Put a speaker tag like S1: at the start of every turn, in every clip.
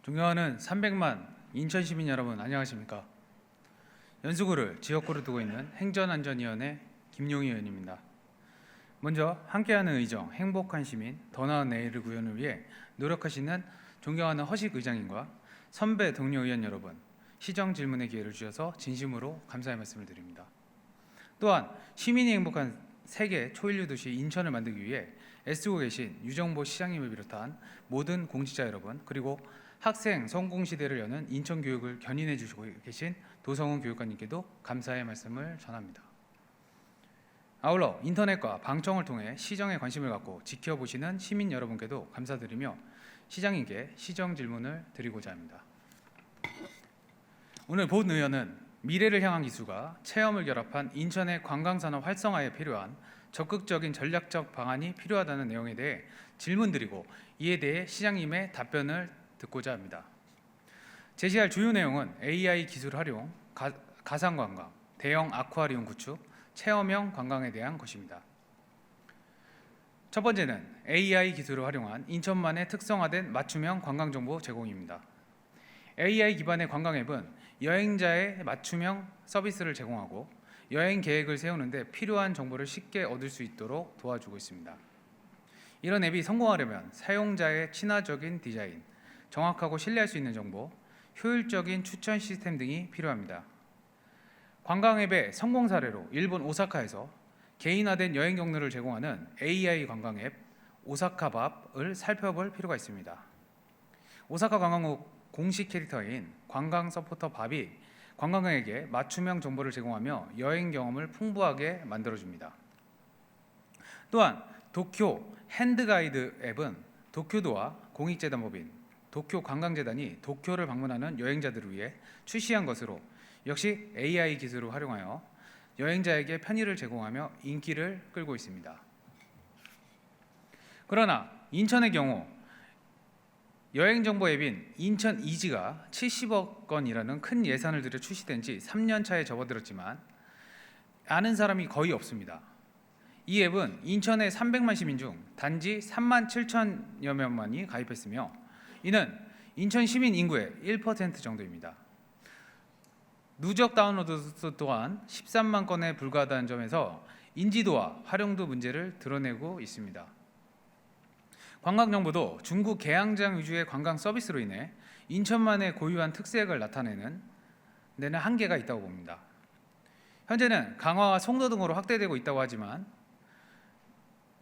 S1: 존경하는 300만 인천 시민 여러분, 안녕하십니까? 연수구를 지역구로 두고 있는 행전안전위원회 김용희 의원입니다. 먼저 함께하는 의정, 행복한 시민, 더 나은 내일을 구현을 위해 노력하시는 존경하는 허식 의장님과 선배 동료 의원 여러분, 시정 질문의 기회를 주셔서 진심으로 감사의 말씀을 드립니다. 또한 시민이 행복한 세계 초일류 도시 인천을 만들기 위해 애쓰고 계신 유정보 시장님을 비롯한 모든 공직자 여러분, 그리고 학생 성공 시대를 여는 인천 교육을 견인해 주시고 계신 도성훈 교육관님께도 감사의 말씀을 전합니다. 아울러 인터넷과 방청을 통해 시정에 관심을 갖고 지켜보시는 시민 여러분께도 감사드리며 시장님께 시정 질문을 드리고자 합니다. 오늘 본 의원은 미래를 향한 기술과 체험을 결합한 인천의 관광산업 활성화에 필요한 적극적인 전략적 방안이 필요하다는 내용에 대해 질문드리고 이에 대해 시장님의 답변을 듣고자 합니다. 제시할 주요 내용은 AI 기술 활용, 가상관광, 대형 아쿠아리움 구축, 체험형 관광에 대한 것입니다. 첫 번째는 AI 기술을 활용한 인천만의 특성화된 맞춤형 관광정보 제공입니다. AI 기반의 관광 앱은 여행자의 맞춤형 서비스를 제공하고 여행 계획을 세우는 데 필요한 정보를 쉽게 얻을 수 있도록 도와주고 있습니다. 이런 앱이 성공하려면 사용자의 친화적인 디자인, 정확하고 신뢰할 수 있는 정보, 효율적인 추천 시스템 등이 필요합니다. 관광 앱의 성공 사례로 일본 오사카에서 개인화된 여행 경로를 제공하는 AI 관광 앱 오사카밥을 살펴볼 필요가 있습니다. 오사카 관광국 공식 캐릭터인 관광 서포터 밥이 관광객에게 맞춤형 정보를 제공하며 여행 경험을 풍부하게 만들어줍니다. 또한 도쿄 핸드가이드 앱은 도쿄도와 공익재단법인 도쿄관광재단이 도쿄를 방문하는 여행자들을 위해 출시한 것으로 역시 AI 기술을 활용하여 여행자에게 편의를 제공하며 인기를 끌고 있습니다. 그러나 인천의 경우 여행정보 앱인 인천 이지가 70억 원이라는 큰 예산을 들여 출시된 지 3년 차에 접어들었지만 아는 사람이 거의 없습니다. 이 앱은 인천의 300만 시민 중 단지 3만 7천여 명만이 가입했으며 이는 인천 시민 인구의 1% 정도입니다. 누적 다운로드 수 또한 13만 건에 불과하다는 점에서 인지도와 활용도 문제를 드러내고 있습니다. 관광정보도 중국 개항장 위주의 관광 서비스로 인해 인천만의 고유한 특색을 나타내는 데는 한계가 있다고 봅니다. 현재는 강화와 송도 등으로 확대되고 있다고 하지만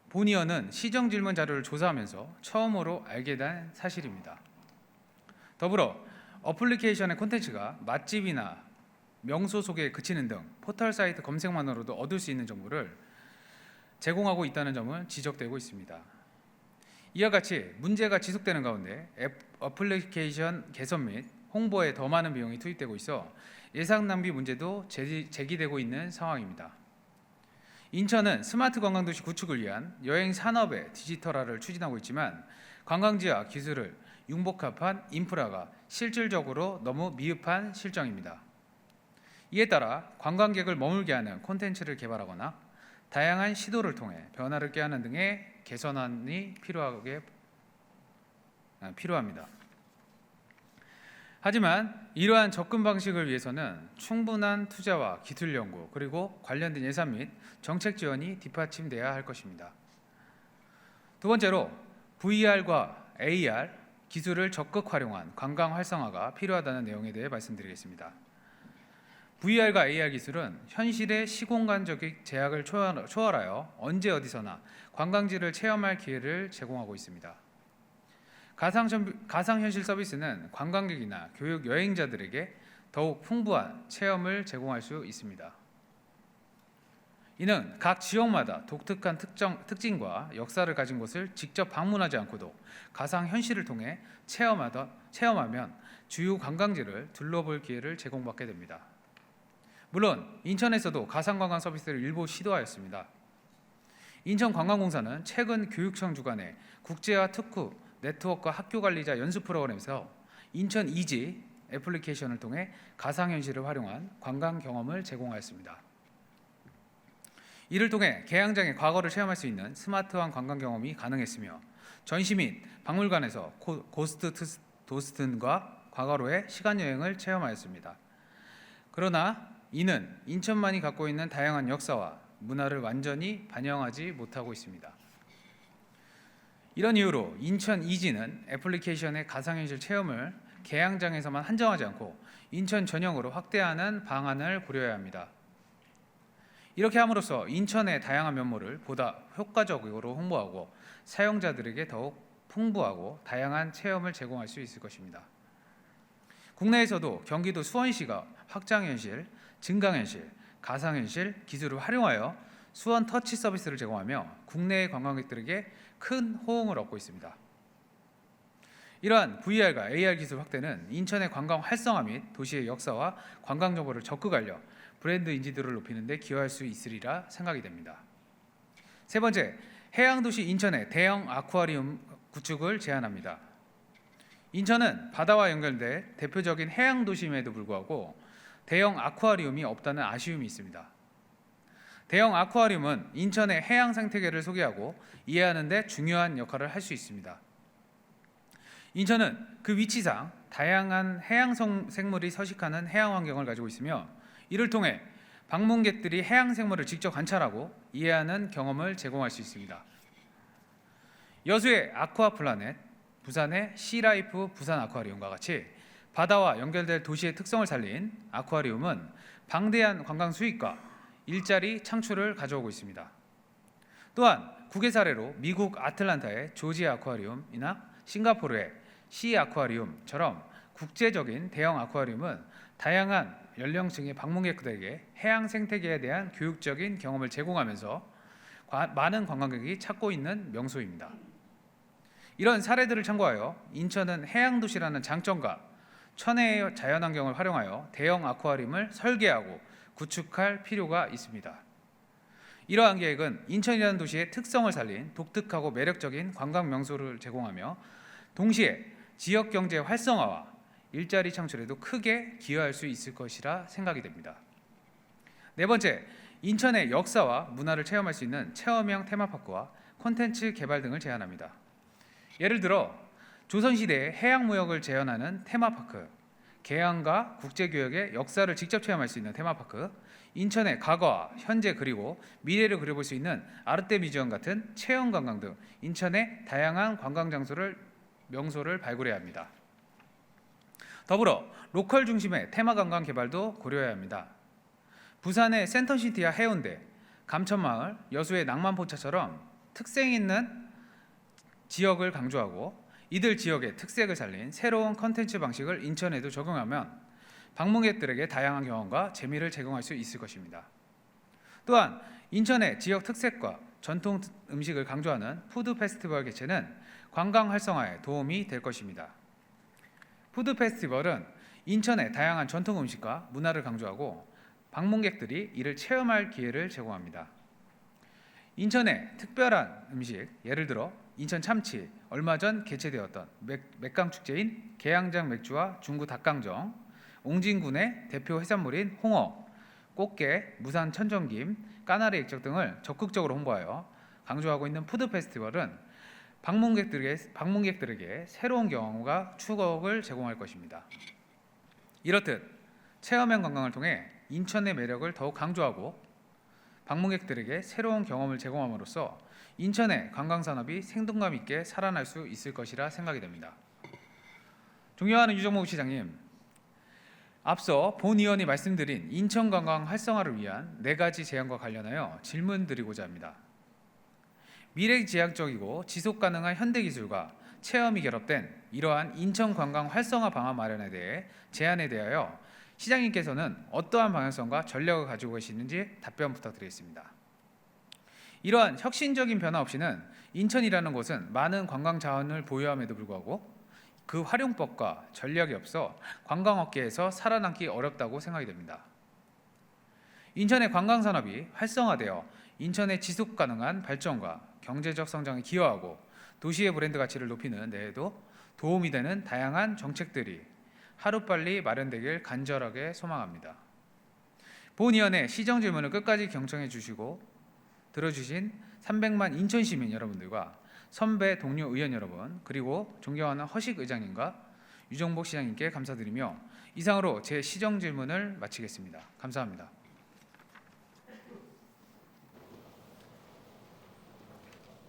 S1: 본 의원은 시정 질문 자료를 조사하면서 처음으로 알게 된 사실입니다. 더불어 어플리케이션의 콘텐츠가 맛집이나 명소 소개에 그치는 등 포털 사이트 검색만으로도 얻을 수 있는 정보를 제공하고 있다는 점은 지적되고 있습니다. 이와 같이 문제가 지속되는 가운데 어플리케이션 개선 및 홍보에 더 많은 비용이 투입되고 있어 예산 낭비 문제도 제기되고 있는 상황입니다. 인천은 스마트 관광도시 구축을 위한 여행 산업의 디지털화를 추진하고 있지만 관광지와 기술을 융복합한 인프라가 실질적으로 너무 미흡한 실정입니다. 이에 따라 관광객을 머물게 하는 콘텐츠를 개발하거나 다양한 시도를 통해 변화를 꾀하는 등의 개선안이 필요합니다. 하지만 이러한 접근 방식을 위해서는 충분한 투자와 기술 연구 그리고 관련된 예산 및 정책 지원이 뒷받침돼야 할 것입니다. 두 번째로 VR과 AR 기술을 적극 활용한 관광 활성화가 필요하다는 내용에 대해 말씀드리겠습니다. VR과 AR 기술은 현실의 시공간적 제약을 초월하여 언제 어디서나 관광지를 체험할 기회를 제공하고 있습니다. 가상현실 서비스는 관광객이나 교육 여행자들에게 더욱 풍부한 체험을 제공할 수 있습니다. 이는 각 지역마다 독특한 특징과 역사를 가진 곳을 직접 방문하지 않고도 가상현실을 통해 체험하면 주요 관광지를 둘러볼 기회를 제공받게 됩니다. 물론 인천에서도 가상관광 서비스를 일부 시도하였습니다. 인천관광공사는 최근 교육청 주관의 국제화 특후 네트워크 학교 관리자 연수 프로그램에서 인천 이지 애플리케이션을 통해 가상현실을 활용한 관광 경험을 제공하였습니다. 이를 통해 개항장의 과거를 체험할 수 있는 스마트한 관광 경험이 가능했으며 전시 및 박물관에서 고스트 도스튼과 과거로의 시간여행을 체험하였습니다. 그러나 이는 인천만이 갖고 있는 다양한 역사와 문화를 완전히 반영하지 못하고 있습니다. 이런 이유로 인천 이지는 애플리케이션의 가상현실 체험을 개항장에서만 한정하지 않고 인천 전역으로 확대하는 방안을 고려해야 합니다. 이렇게 함으로써 인천의 다양한 면모를 보다 효과적으로 홍보하고 사용자들에게 더욱 풍부하고 다양한 체험을 제공할 수 있을 것입니다. 국내에서도 경기도 수원시가 확장현실, 증강현실, 가상현실 기술을 활용하여 수원 터치 서비스를 제공하며 국내의 관광객들에게 큰 호응을 얻고 있습니다. 이러한 VR과 AR 기술 확대는 인천의 관광 활성화 및 도시의 역사와 관광 정보를 적극 알려 브랜드 인지도를 높이는 데 기여할 수 있으리라 생각이 됩니다. 세 번째, 해양도시 인천의 대형 아쿠아리움 구축을 제안합니다. 인천은 바다와 연결된 대표적인 해양도시임에도 불구하고 대형 아쿠아리움이 없다는 아쉬움이 있습니다. 대형 아쿠아리움은 인천의 해양 생태계를 소개하고 이해하는 데 중요한 역할을 할 수 있습니다. 인천은 그 위치상 다양한 해양 생물이 서식하는 해양 환경을 가지고 있으며 이를 통해 방문객들이 해양 생물을 직접 관찰하고 이해하는 경험을 제공할 수 있습니다. 여수의 아쿠아플라넷, 부산의 시라이프 부산 아쿠아리움과 같이 바다와 연결될 도시의 특성을 살린 아쿠아리움은 방대한 관광 수익과 일자리 창출을 가져오고 있습니다. 또한 국외 사례로 미국 아틀란타의 조지 아쿠아리움이나 싱가포르의 시 아쿠아리움처럼 국제적인 대형 아쿠아리움은 다양한 연령층의 방문객들에게 해양 생태계에 대한 교육적인 경험을 제공하면서 많은 관광객이 찾고 있는 명소입니다. 이런 사례들을 참고하여 인천은 해양도시라는 장점과 천혜의 자연환경을 활용하여 대형 아쿠아리움을 설계하고 구축할 필요가 있습니다. 이러한 계획은 인천이라는 도시의 특성을 살린 독특하고 매력적인 관광 명소를 제공하며 동시에 지역 경제 활성화와 일자리 창출에도 크게 기여할 수 있을 것이라 생각이 됩니다. 네 번째, 인천의 역사와 문화를 체험할 수 있는 체험형 테마파크와 콘텐츠 개발 등을 제안합니다. 예를 들어 조선시대의 해양무역을 재현하는 테마파크, 개항과 국제교역의 역사를 직접 체험할 수 있는 테마파크, 인천의 과거와 현재 그리고 미래를 그려볼 수 있는 아르떼 뮤지엄 같은 체험관광 등 인천의 다양한 관광장소를 명소를 발굴해야 합니다. 더불어 로컬 중심의 테마관광 개발도 고려해야 합니다. 부산의 센터시티와 해운대, 감천마을, 여수의 낭만포차처럼 특색 있는 지역을 강조하고 이들 지역의 특색을 살린 새로운 컨텐츠 방식을 인천에도 적용하면 방문객들에게 다양한 경험과 재미를 제공할 수 있을 것입니다. 또한 인천의 지역 특색과 전통 음식을 강조하는 푸드 페스티벌 개최는 관광 활성화에 도움이 될 것입니다. 푸드 페스티벌은 인천의 다양한 전통 음식과 문화를 강조하고 방문객들이 이를 체험할 기회를 제공합니다. 인천의 특별한 음식, 예를 들어 인천 참치, 얼마 전 개최되었던 맥강 축제인 개항장 맥주와 중구 닭강정, 옹진군의 대표 해산물인 홍어, 꽃게, 무산 천정김, 까나리 액젓 등을 적극적으로 홍보하여 강조하고 있는 푸드 페스티벌은 방문객들에게 새로운 경험과 추억을 제공할 것입니다. 이렇듯 체험형 관광을 통해 인천의 매력을 더욱 강조하고 방문객들에게 새로운 경험을 제공함으로써 인천의 관광산업이 생동감 있게 살아날 수 있을 것이라 생각이 됩니다. 존경하는 유정모 시장님, 앞서 본 의원이 말씀드린 인천 관광 활성화를 위한 4가지 제안과 관련하여 질문 드리고자 합니다. 미래지향적이고 지속가능한 현대기술과 체험이 결합된 이러한 인천 관광 활성화 방안 마련에 대해 제안에 대하여 시장님께서는 어떠한 방향성과 전략을 가지고 계시는지 답변 부탁드리겠습니다. 이러한 혁신적인 변화 없이는 인천이라는 곳은 많은 관광 자원을 보유함에도 불구하고 그 활용법과 전략이 없어 관광업계에서 살아남기 어렵다고 생각이 됩니다. 인천의 관광산업이 활성화되어 인천의 지속가능한 발전과 경제적 성장에 기여하고 도시의 브랜드 가치를 높이는 데에도 도움이 되는 다양한 정책들이 하루빨리 마련되길 간절하게 소망합니다. 본 의원의 시정 질문을 끝까지 경청해 주시고 들어주신 300만 인천 시민 여러분들과 선배 동료 의원 여러분, 그리고 존경하는 허식 의장님과 유정복 시장님께 감사드리며 이상으로 제 시정 질문을 마치겠습니다. 감사합니다.